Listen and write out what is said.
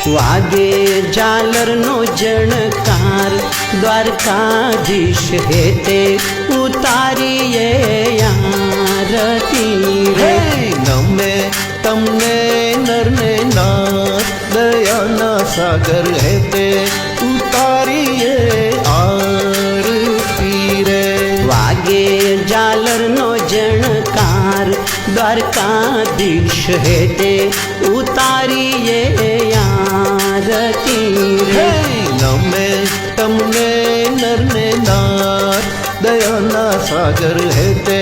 वागे झालरनो जणकार द्वारकाधीश हेते उतारीए आरती रे। नमे तमने नरने नाथ दयाना सागर हेते उतारीए आरती रे। वागे झालरनो जणकार द्वारकाधीश हेते उतारीए आरती रे। नमे तमने नरने नाथ दयाना सागर हेते